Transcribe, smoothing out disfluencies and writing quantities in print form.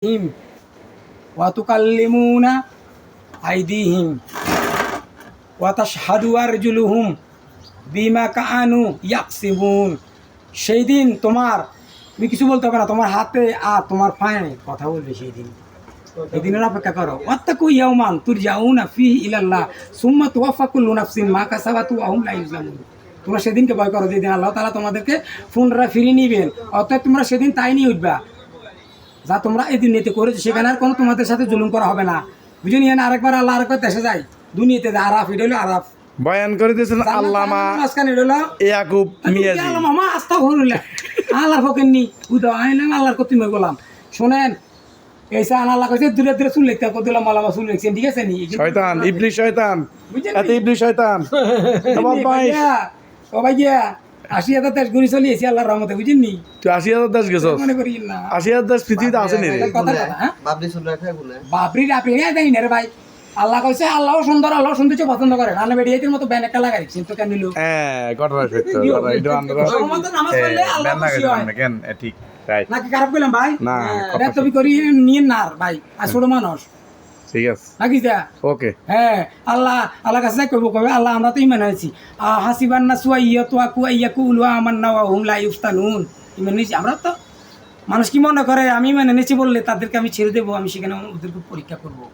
হিম ওয়া তুকাল্লিমুনা আইদিহিম ওয়া তাশহাদু আরজুলুহুম বিমা কানু ইয়াকসিবুন। সেই দিন তুমি কিছু বলতে হবে না, তোমার হাতে আর তোমার পায়ে কথা বলবে সেই দিন। এই দিনের অপেক্ষা করো। ওয়াত্তাকু ইয়াওমান তুরজাউনা ফিহি ইলাল্লাহ সুম্মা তুওয়াফা কুল্লু নাফসিন মা কাসাবাত ওয়া হুম লা ইউজলামুন। তোমরা সেদিনকে ভয় করো যেদিন আল্লাহ তাআলা তোমাদেরকে পুনরায় ফিরিয়ে নিবেন, অর্থাৎ তোমরা সেদিন তাই নিয়ে উঠবা যা তোমরা এই দুনিয়াতে করেছো, সেখানে আর কোনো তোমাদের সাথে জুলুম করা হবে না। বুঝে নিয়ে আরেকবার আল্লাহ আরেকবার দেশে যায় দুনিয়াতে আরাফ, এটা হলো আরাফ বয়ান করে দিয়েছেন আল্লামা ইয়াকুব মিয়াজি। মামা আস্থা হরুল্লাহ আল্লাহর ফকেন নি উদা আইলাম আল্লাহর কত তুমি গোলাম। শোনেন এইসা আল্লাহ কইছে দূরে দূরে চুল লিখতে দিলাম মালামা চুল লিখছেন, ঠিক আছে নি? শয়তান ইবলিস শয়তান, এত ইবলিস শয়তান ও ভাই গিয়া ৮০,০০০ দেশ ঘুরে চলে এসেছি আল্লাহর রহমতে, বুঝেন নি? তুই ৮০,০০০ দেশ গেছস? মনে করি না ৮০,০০০ দেশ পৃথিবীতে আছে নি রে? বাবরি রাপি না দেই না রে ভাই। আল্লাহ কইছে আল্লাহও সুন্দর, আল্লাহ সৌন্দর্য পছন্দ করে। নানা বেডিয়াতের মতো ব্যান একটা লাগাই কিন্তু কেন নিল? হ্যাঁ ঘটনা সত্য, ঘটনা এটা আমরা নামাজ পড়লে আল্লাহ খুশি হয় কেন ঠিক রাইট নাকি? খারাপ কইলাম ভাই? না এটা তুমি করি নিয়ে না ভাই, আর ছোট মানুষ ঠিক আছে নাকি যা? ওকে হ্যাঁ আল্লাহ কাছে কইবে আল্লাহ আমরা তো ইমান আছি। হাসিবান না সুয়াইয়াতু ইয়াকুলু আমান্না ওয়া হুম লা ইফতানুন। ইমান নিছি আমরা তো। মানুষ কি মনে করে আমি মানে নেছি বললে তাদেরকে আমি ছেড়ে দেবো? আমি সেখানে ওদেরকে পরীক্ষা করবো।